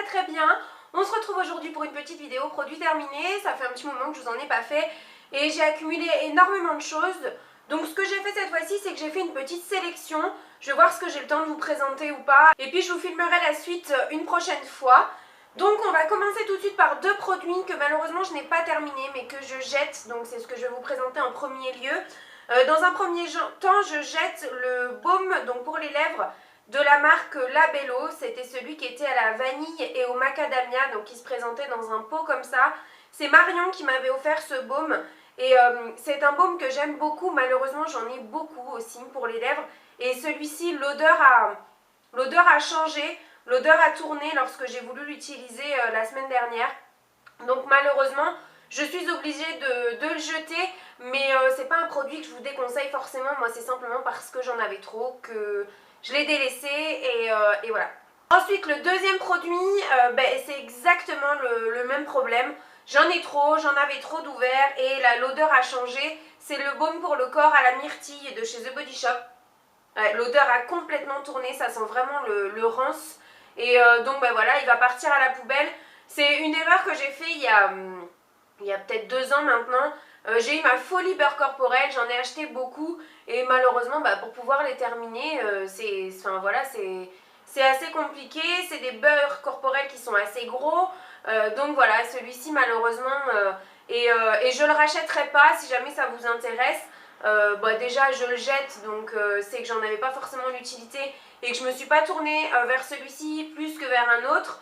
très bien. On se retrouve aujourd'hui pour une petite vidéo produit terminé. Ça fait un petit moment que je vous en ai pas fait et j'ai accumulé énormément de choses. Donc ce que j'ai fait cette fois-ci, c'est que j'ai fait une petite sélection. Je vais voir ce que j'ai le temps de vous présenter ou pas. Et puis je vous filmerai la suite une prochaine fois. Donc on va commencer tout de suite par deux produits que malheureusement je n'ai pas terminé mais que je jette. Donc c'est ce que je vais vous présenter en premier lieu. Dans un premier temps, je jette le baume donc pour les lèvres de la marque Labello. C'était celui qui était à la vanille et au macadamia, donc qui se présentait dans un pot comme ça. C'est Marion qui m'avait offert ce baume et c'est un baume que j'aime beaucoup. Malheureusement j'en ai beaucoup aussi pour les lèvres et celui-ci, l'odeur a changé, l'odeur a tourné lorsque j'ai voulu l'utiliser la semaine dernière. Donc malheureusement je suis obligée de le jeter, mais c'est pas un produit que je vous déconseille forcément. Moi c'est simplement parce que j'en avais trop que je l'ai délaissé et voilà. Ensuite le deuxième produit, c'est exactement le même problème. J'en ai trop, j'en avais trop d'ouvert et l'odeur a changé. C'est le baume pour le corps à la myrtille de chez The Body Shop. L'odeur a complètement tourné, ça sent vraiment le rance. Et donc voilà, il va partir à la poubelle. C'est une erreur que j'ai fait il y a peut-être 2 ans maintenant. J'ai eu ma folie beurre corporel, j'en ai acheté beaucoup et malheureusement pour pouvoir les terminer, c'est assez compliqué. C'est des beurres corporels qui sont assez gros, donc voilà, celui-ci malheureusement, et je le rachèterai pas si jamais ça vous intéresse. Déjà je le jette, donc c'est que j'en avais pas forcément l'utilité et que je me suis pas tournée vers celui-ci plus que vers un autre.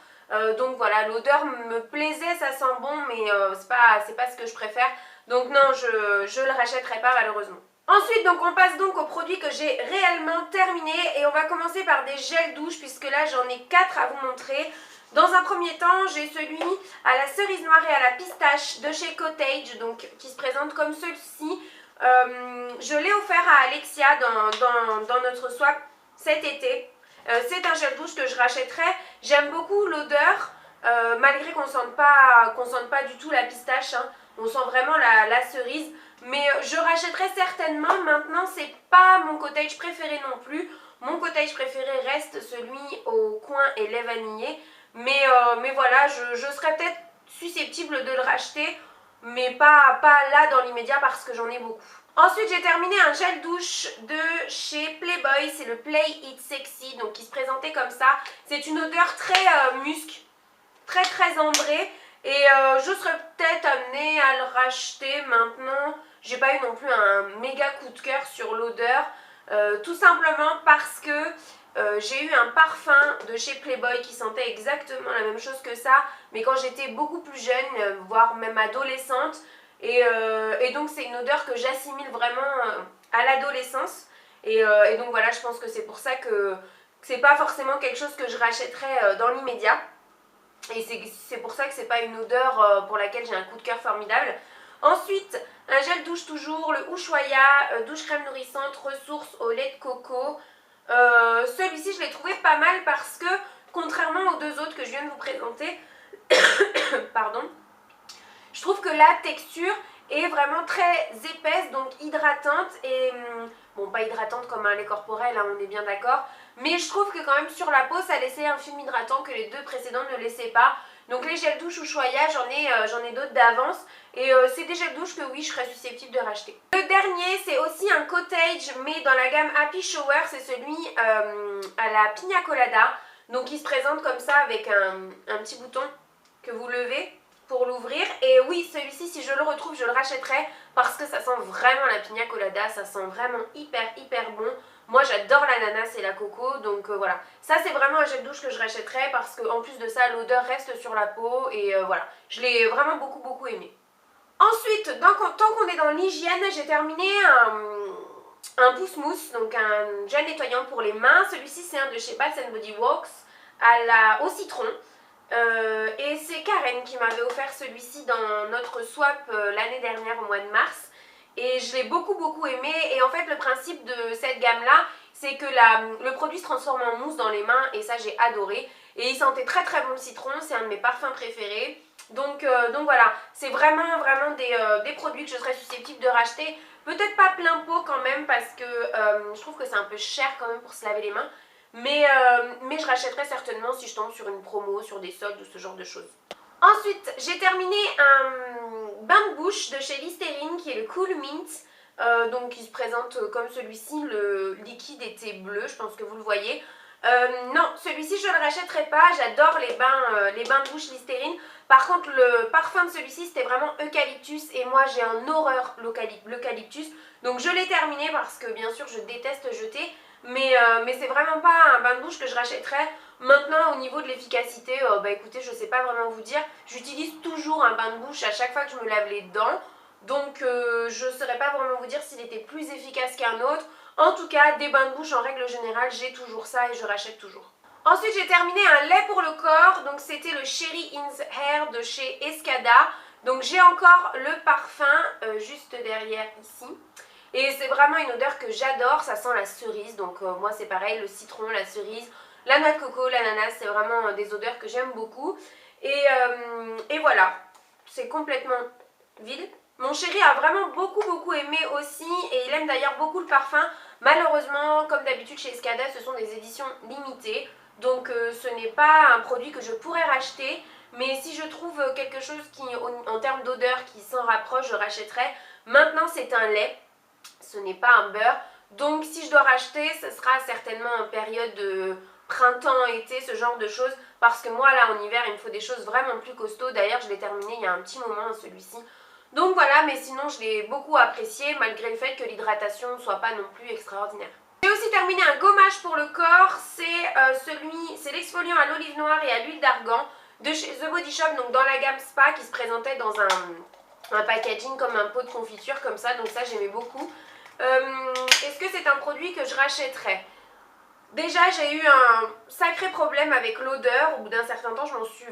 Donc voilà, l'odeur me plaisait, ça sent bon, mais c'est pas ce que je préfère. Donc non, je le rachèterai pas malheureusement. Ensuite, donc on passe donc aux produits que j'ai réellement terminés et on va commencer par des gels douche puisque là j'en ai 4 à vous montrer. Dans un premier temps, j'ai celui à la cerise noire et à la pistache de chez Cottage, donc qui se présente comme celui-ci. Je l'ai offert à Alexia dans notre swap cet été. C'est un gel douche que je rachèterai. J'aime beaucoup l'odeur, malgré qu'on sente pas du tout la pistache, hein. On sent vraiment la cerise. Mais je rachèterai certainement. Maintenant, c'est pas mon cottage préféré non plus. Mon cottage préféré reste celui au coin et lait vanillé. Mais voilà, je serais peut-être susceptible de le racheter, mais pas là dans l'immédiat parce que j'en ai beaucoup. Ensuite, j'ai terminé un gel douche de chez Playboy, c'est le Play It Sexy, donc qui se présentait comme ça. C'est une odeur très musc, très ambrée, et je serais peut-être amenée à le racheter maintenant. J'ai pas eu non plus un méga coup de cœur sur l'odeur, tout simplement parce que j'ai eu un parfum de chez Playboy qui sentait exactement la même chose que ça, mais quand j'étais beaucoup plus jeune, voire même adolescente. Et donc c'est une odeur que j'assimile vraiment à l'adolescence. Et donc voilà, je pense que c'est pour ça que c'est pas forcément quelque chose que je rachèterais dans l'immédiat. Et c'est pour ça que c'est pas une odeur pour laquelle j'ai un coup de cœur formidable. Ensuite, un gel douche toujours, le Ushuaïa douche crème nourrissante ressources au lait de coco. Celui-ci je l'ai trouvé pas mal parce que contrairement aux deux autres que je viens de vous présenter, pardon, je trouve que la texture est vraiment très épaisse, donc hydratante et bon, pas hydratante comme un lait corporel, hein, on est bien d'accord, mais je trouve que quand même sur la peau ça laissait un film hydratant que les deux précédents ne laissaient pas. Donc les gels douche Ushuaïa, j'en ai d'autres d'avance et c'est des gels douche que oui je serais susceptible de racheter. Le dernier c'est aussi un cottage mais dans la gamme Happy Shower, c'est celui à la pina colada, donc il se présente comme ça avec un petit bouton que vous levez pour l'ouvrir. Et oui, celui-ci si je le retrouve je le rachèterai parce que ça sent vraiment la pina colada, ça sent vraiment hyper bon. Moi j'adore l'ananas et la coco, donc voilà, ça c'est vraiment un gel douche que je rachèterai parce qu'en plus de ça l'odeur reste sur la peau et voilà, je l'ai vraiment beaucoup aimé. Ensuite, tant qu'on est dans l'hygiène, j'ai terminé un pousse-mousse, donc un gel nettoyant pour les mains. Celui-ci c'est un de chez Bath & Body Works au citron. Et c'est Karen qui m'avait offert celui-ci dans notre swap l'année dernière au mois de mars. Et je l'ai beaucoup aimé. Et en fait le principe de cette gamme là, c'est que le produit se transforme en mousse dans les mains et ça j'ai adoré. Et il sentait très bon le citron, c'est un de mes parfums préférés. Donc voilà, c'est vraiment des produits que je serais susceptible de racheter. Peut-être pas plein pot quand même parce que je trouve que c'est un peu cher quand même pour se laver les mains. Mais je rachèterai certainement si je tombe sur une promo, sur des soldes ou ce genre de choses. Ensuite, j'ai terminé un bain de bouche de chez Listerine qui est le Cool Mint. Donc il se présente comme celui-ci, le liquide était bleu, je pense que vous le voyez. Non, celui-ci je ne le rachèterai pas, j'adore les bains de bouche Listerine. Par contre le parfum de celui-ci c'était vraiment eucalyptus et moi j'ai en horreur l'eucalyptus. Donc je l'ai terminé parce que bien sûr je déteste jeter. Mais c'est vraiment pas un bain de bouche que je rachèterais. Maintenant au niveau de l'efficacité, bah écoutez je sais pas vraiment vous dire. J'utilise toujours un bain de bouche à chaque fois que je me lave les dents. Donc je ne saurais pas vraiment vous dire s'il était plus efficace qu'un autre. En tout cas, des bains de bouche en règle générale, j'ai toujours ça et je rachète toujours. Ensuite, j'ai terminé un lait pour le corps. Donc c'était le Cherry In's Hair de chez Escada. Donc j'ai encore le parfum juste derrière ici. Et c'est vraiment une odeur que j'adore, ça sent la cerise. Donc moi c'est pareil, le citron, la cerise, la noix de coco, l'ananas, c'est vraiment des odeurs que j'aime beaucoup. Et voilà, c'est complètement vide. Mon chéri a vraiment beaucoup aimé aussi et il aime d'ailleurs beaucoup le parfum. Malheureusement, comme d'habitude chez Escada, ce sont des éditions limitées. Donc ce n'est pas un produit que je pourrais racheter. Mais si je trouve quelque chose qui, en termes d'odeur, qui s'en rapproche, je rachèterai. Maintenant, c'est un lait, ce n'est pas un beurre. Donc si je dois racheter, ce sera certainement en période de printemps, été, ce genre de choses. Parce que moi, là, en hiver, il me faut des choses vraiment plus costauds. D'ailleurs, je l'ai terminé il y a un petit moment, celui-ci. Donc voilà, mais sinon je l'ai beaucoup apprécié malgré le fait que l'hydratation ne soit pas non plus extraordinaire. J'ai aussi terminé un gommage pour le corps, c'est l'exfoliant à l'olive noire et à l'huile d'argan de chez The Body Shop, donc dans la gamme Spa qui se présentait dans un packaging comme un pot de confiture comme ça, donc ça j'aimais beaucoup. Est-ce que c'est un produit que je rachèterais ? Déjà, j'ai eu un sacré problème avec l'odeur. Au bout d'un certain temps, je m'en suis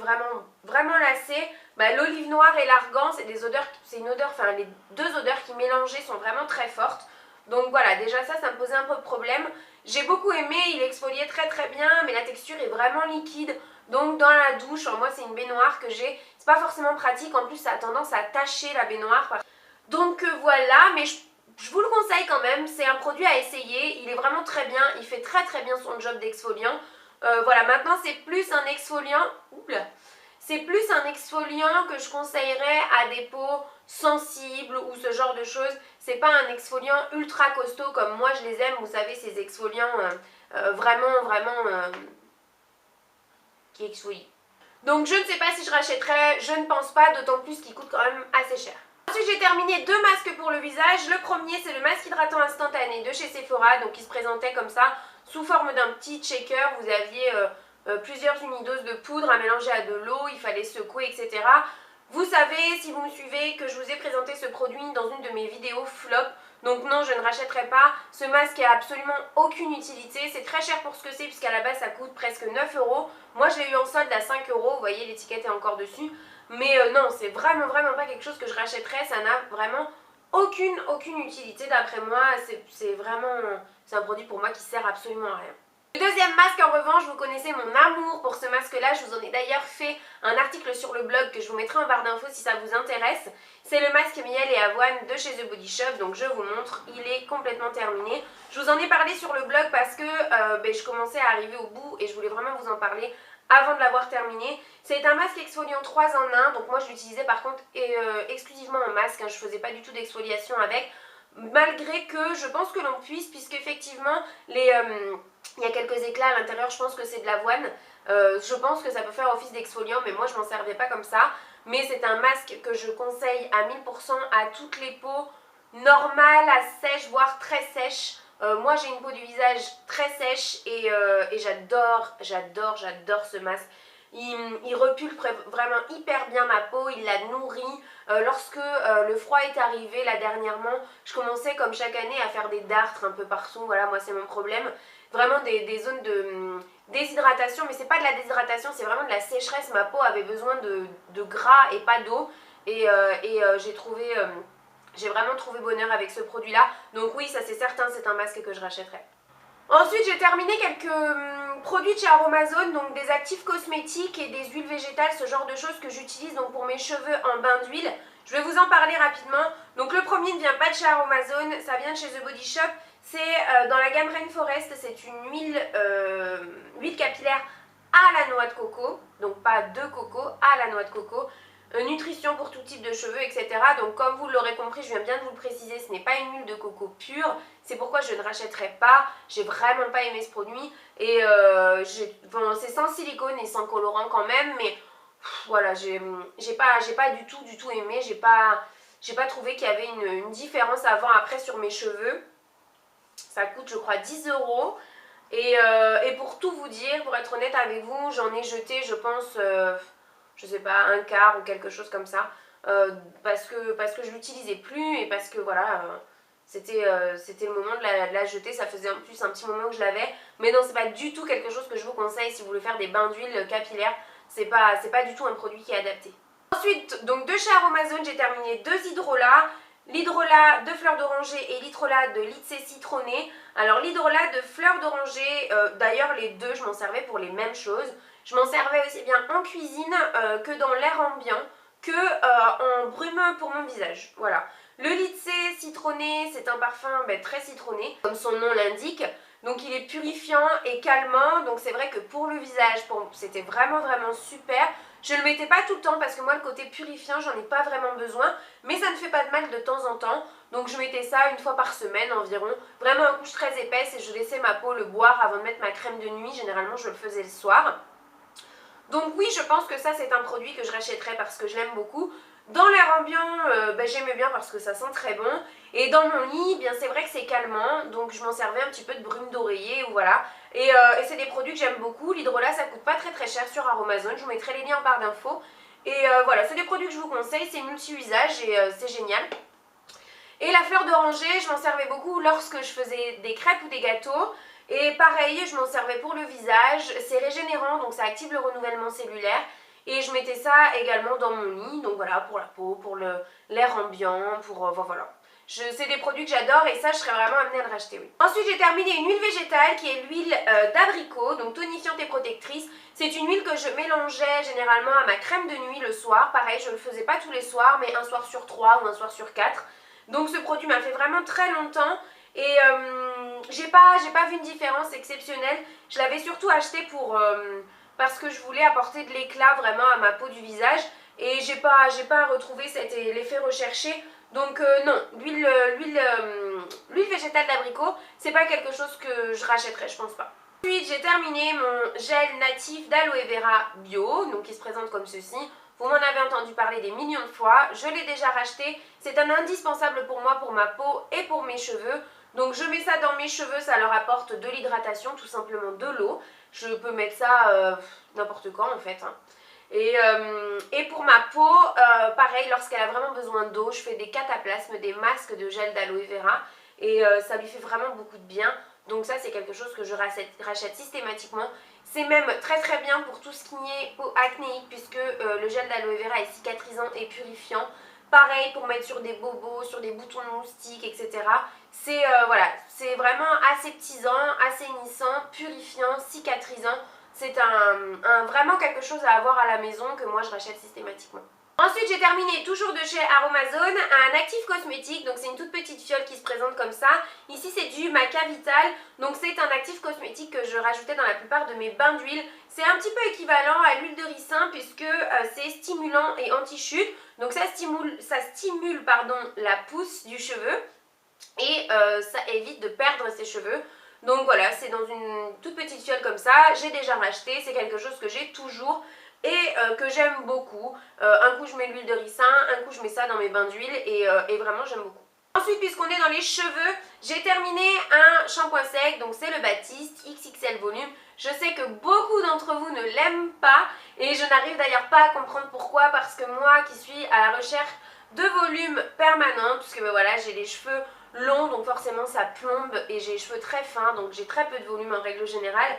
vraiment lassée. Bah, l'olive noire et l'argan, c'est des odeurs, c'est une odeur, enfin les deux odeurs qui mélangées sont vraiment très fortes. Donc voilà, déjà ça me posait un peu de problème. J'ai beaucoup aimé, il exfoliait très bien, mais la texture est vraiment liquide. Donc dans la douche, moi c'est une baignoire que j'ai, c'est pas forcément pratique. En plus, ça a tendance à tacher la baignoire. Donc voilà, mais je vous le conseille quand même, c'est un produit à essayer, il est vraiment très bien, il fait très bien son job d'exfoliant. Voilà, maintenant c'est plus un exfoliant, que je conseillerais à des peaux sensibles ou ce genre de choses. C'est pas un exfoliant ultra costaud comme moi je les aime, vous savez, ces exfoliants vraiment qui exfolient. Donc je ne sais pas si je rachèterais, je ne pense pas, d'autant plus qu'il coûte quand même assez cher. Ensuite j'ai terminé deux masques pour le visage. Le premier c'est le masque hydratant instantané de chez Sephora, donc il se présentait comme ça sous forme d'un petit shaker. Vous aviez plusieurs unidoses de poudre à mélanger à de l'eau, il fallait secouer, etc. Vous savez, si vous me suivez, que je vous ai présenté ce produit dans une de mes vidéos flop. Donc non, je ne rachèterai pas. Ce masque n'a absolument aucune utilité. C'est très cher pour ce que c'est puisqu'à la base ça coûte presque 9 €. Moi je l'ai eu en solde à 5 €. Vous voyez, l'étiquette est encore dessus. Mais non, c'est vraiment pas quelque chose que je rachèterais. Ça n'a vraiment aucune utilité d'après moi. C'est un produit pour moi qui sert absolument à rien. Le deuxième masque en revanche, vous connaissez mon amour pour ce masque là, je vous en ai d'ailleurs fait un article sur le blog que je vous mettrai en barre d'infos si ça vous intéresse. C'est le masque miel et avoine de chez The Body Shop, donc je vous montre, il est complètement terminé. Je vous en ai parlé sur le blog parce que je commençais à arriver au bout et je voulais vraiment vous en parler avant de l'avoir terminé. C'est un masque exfoliant 3 en 1, donc moi je l'utilisais par contre exclusivement en masque, je faisais pas du tout d'exfoliation avec. Malgré que je pense que l'on puisse, puisque effectivement il y a quelques éclats à l'intérieur, je pense que c'est de l'avoine. Je pense que ça peut faire office d'exfoliant, mais moi je m'en servais pas comme ça. Mais c'est un masque que je conseille à 1000% à toutes les peaux normales, à sèches, voire très sèches. Moi j'ai une peau du visage très sèche et j'adore ce masque. Il repulpe vraiment hyper bien ma peau, il la nourrit. Lorsque le froid est arrivé là dernièrement, je commençais comme chaque année à faire des dartres un peu partout. Voilà, moi c'est mon problème. Vraiment des zones de déshydratation, mais c'est pas de la déshydratation, c'est vraiment de la sécheresse. Ma peau avait besoin de gras et pas d'eau. J'ai vraiment trouvé bonheur avec ce produit là. Donc oui, ça c'est certain, c'est un masque que je rachèterai. Ensuite j'ai terminé produits de chez Aromazone, donc des actifs cosmétiques et des huiles végétales, ce genre de choses que j'utilise donc pour mes cheveux en bain d'huile. Je vais vous en parler rapidement. Donc le premier ne vient pas de chez Aromazone, ça vient de chez The Body Shop. C'est dans la gamme Rainforest, c'est une huile capillaire à la noix de coco, donc pas de coco, à la noix de coco. Nutrition pour tout type de cheveux, etc. Donc comme vous l'aurez compris, je viens bien de vous le préciser, ce n'est pas une huile de coco pure. C'est pourquoi je ne rachèterai pas. J'ai vraiment pas aimé ce produit. Et bon, c'est sans silicone et sans colorant quand même. Mais voilà, j'ai pas du tout aimé. J'ai pas trouvé qu'il y avait une différence avant-après sur mes cheveux. Ça coûte je crois 10 €. Et pour tout vous dire, pour être honnête avec vous, j'en ai jeté je pense... je sais pas, un quart ou quelque chose comme ça, parce que je l'utilisais plus et parce que voilà, c'était le moment de la jeter. Ça faisait en plus un petit moment que je l'avais, mais non, c'est pas du tout quelque chose que je vous conseille si vous voulez faire des bains d'huile capillaire. C'est pas du tout un produit qui est adapté. Ensuite, donc de chez Aromazone, j'ai terminé 2 hydrolats. L'hydrolat de fleurs d'oranger et l'hydrolat de lycée citronné. Alors l'hydrolat de fleurs d'oranger, d'ailleurs les deux je m'en servais pour les mêmes choses. Je m'en servais aussi bien en cuisine que dans l'air ambiant, que en brumeux pour mon visage. Voilà. Le lycée citronné, c'est un parfum très citronné, comme son nom l'indique. Donc il est purifiant et calmant. Donc c'est vrai que pour le visage, c'était vraiment super. Je ne le mettais pas tout le temps parce que moi le côté purifiant, j'en ai pas vraiment besoin. Mais ça ne fait pas de mal de temps en temps. Donc je mettais ça une fois par semaine environ. Vraiment en couche très épaisse et je laissais ma peau le boire avant de mettre ma crème de nuit. Généralement je le faisais le soir. Donc oui, je pense que ça c'est un produit que je rachèterais parce que je l'aime beaucoup. Dans l'air ambiant, j'aimais bien parce que ça sent très bon. Et dans mon lit, bien c'est vrai que c'est calmant, donc je m'en servais un petit peu de brume d'oreiller ou voilà. Et c'est des produits que j'aime beaucoup. L'hydrolat, ça coûte pas très cher sur Aromazone. Je vous mettrai les liens en barre d'infos. Et voilà, c'est des produits que je vous conseille, c'est multi-usage et c'est génial. Et la fleur d'oranger, je m'en servais beaucoup lorsque je faisais des crêpes ou des gâteaux. Et pareil, je m'en servais pour le visage. C'est régénérant, donc ça active le renouvellement cellulaire. Et je mettais ça également dans mon lit, donc voilà, pour la peau, pour l'air ambiant, voilà. C'est des produits que j'adore et ça, je serais vraiment amenée à le racheter, oui. Ensuite, j'ai terminé une huile végétale qui est l'huile d'abricot, donc tonifiante et protectrice. C'est une huile que je mélangeais généralement à ma crème de nuit le soir. Pareil, je ne le faisais pas tous les soirs, mais un soir sur 3 ou un soir sur 4. Donc ce produit m'a fait vraiment très longtemps. Et j'ai pas vu une différence exceptionnelle. Je l'avais surtout acheté parce que je voulais apporter de l'éclat vraiment à ma peau du visage. Et j'ai pas retrouvé l'effet recherché. Donc non, l'huile végétale d'abricot, c'est pas quelque chose que je rachèterais, je pense pas. Ensuite, j'ai terminé mon gel natif d'aloe vera bio, donc qui se présente comme ceci. Vous m'en avez entendu parler des millions de fois, je l'ai déjà racheté. C'est un indispensable pour moi, pour ma peau et pour mes cheveux. Donc je mets ça dans mes cheveux, ça leur apporte de l'hydratation, tout simplement de l'eau. Je peux mettre ça n'importe quand en fait, hein. Et pour ma peau, pareil, lorsqu'elle a vraiment besoin d'eau, je fais des cataplasmes, des masques de gel d'aloe vera. Et ça lui fait vraiment beaucoup de bien. Donc ça c'est quelque chose que je rachète systématiquement. C'est même très bien pour tout ce qui est peau acnéique puisque le gel d'aloe vera est cicatrisant et purifiant. Pareil pour mettre sur des bobos, sur des boutons de moustiques, etc. C'est c'est vraiment aseptisant, assainissant, purifiant, cicatrisant. C'est vraiment quelque chose à avoir à la maison que moi je rachète systématiquement. Ensuite, j'ai terminé toujours de chez Aromazone un actif cosmétique, donc c'est une toute petite fiole qui se présente comme ça. Ici c'est du Maca Vital, donc c'est un actif cosmétique que je rajoutais dans la plupart de mes bains d'huile. C'est un petit peu équivalent à l'huile de ricin puisque c'est stimulant et anti-chute, donc ça stimule la pousse du cheveu et ça évite de perdre ses cheveux. Donc voilà, c'est dans une toute petite fiole comme ça, j'ai déjà racheté, c'est quelque chose que j'ai toujours et que j'aime beaucoup. Un coup je mets l'huile de ricin, un coup je mets ça dans mes bains d'huile et vraiment j'aime beaucoup. Ensuite, puisqu'on est dans les cheveux, j'ai terminé un shampoing sec, donc c'est le Baptiste XXL Volume. Je sais que beaucoup d'entre vous ne l'aiment pas et je n'arrive d'ailleurs pas à comprendre pourquoi, parce que moi qui suis à la recherche de volume permanent, puisque voilà, j'ai les cheveux longs donc forcément ça plombe et j'ai les cheveux très fins donc j'ai très peu de volume en règle générale.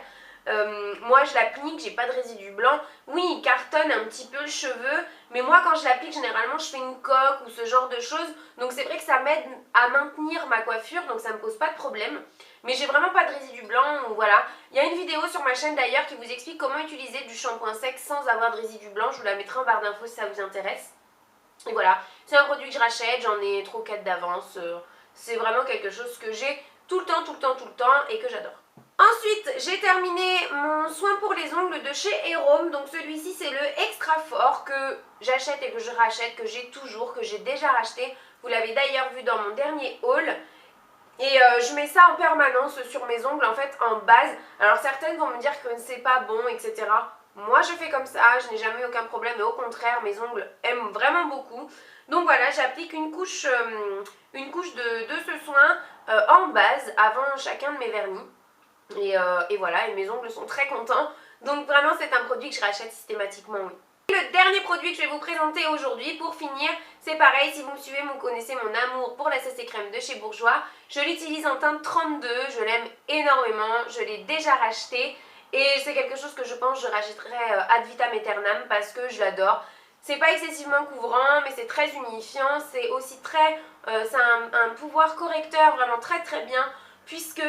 Moi je l'applique, j'ai pas de résidu blanc. Oui, il cartonne un petit peu le cheveu, mais moi quand je l'applique généralement je fais une coque ou ce genre de choses. Donc c'est vrai que ça m'aide à maintenir ma coiffure, donc ça me pose pas de problème. mais j'ai vraiment pas de résidus blancs, donc voilà. Il y a une vidéo sur ma chaîne d'ailleurs qui vous explique comment utiliser du shampoing sec sans avoir de résidus blancs, je vous la mettrai en barre d'infos si ça vous intéresse. Et voilà, c'est un produit que je rachète, j'en ai 3 ou 4 d'avance, c'est vraiment quelque chose que j'ai tout le temps et que j'adore. Ensuite, j'ai terminé mon soin pour les ongles de chez Airome. Donc celui-ci, c'est le Extra Fort que j'achète et que je rachète, que j'ai toujours, que j'ai déjà racheté. Vous l'avez d'ailleurs vu dans mon dernier haul. Et je mets ça en permanence sur mes ongles, en fait, en base. Alors certaines vont me dire que c'est pas bon, etc. Moi, je fais comme ça, je n'ai jamais eu aucun problème. Et au contraire, mes ongles aiment vraiment beaucoup. Donc voilà, j'applique une couche de ce soin en base avant chacun de mes vernis. Et voilà, et mes ongles sont très contents. Donc vraiment c'est un produit que je rachète systématiquement, oui. Le dernier produit que je vais vous présenter aujourd'hui pour finir, c'est pareil, si vous me suivez, vous connaissez mon amour pour la CC crème de chez Bourjois. Je l'utilise en teinte 32, je l'aime énormément, je l'ai déjà racheté et c'est quelque chose que je pense je rachèterai ad vitam aeternam parce que je l'adore. C'est pas excessivement couvrant mais c'est très unifiant, c'est aussi très, ça a un pouvoir correcteur vraiment très bien puisque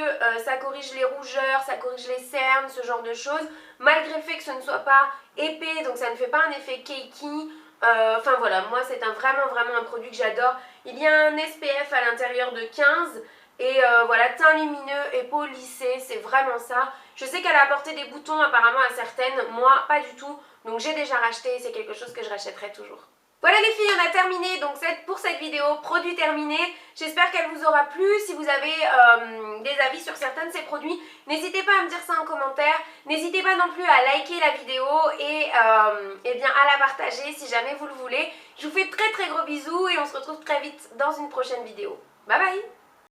ça corrige les rougeurs, ça corrige les cernes, ce genre de choses, malgré le fait que ce ne soit pas épais, donc ça ne fait pas un effet cakey. Enfin voilà, moi c'est vraiment un produit que j'adore. Il y a un SPF à l'intérieur de 15 et voilà, teint lumineux et peau lissée, c'est vraiment ça. Je sais qu'elle a apporté des boutons apparemment à certaines, moi pas du tout, donc j'ai déjà racheté et c'est quelque chose que je rachèterai toujours. Voilà les filles, on a terminé donc pour cette vidéo, produit terminé. J'espère qu'elle vous aura plu. Si vous avez des avis sur certains de ces produits, n'hésitez pas à me dire ça en commentaire. N'hésitez pas non plus à liker la vidéo et bien à la partager si jamais vous le voulez. Je vous fais très gros bisous et on se retrouve très vite dans une prochaine vidéo. Bye bye!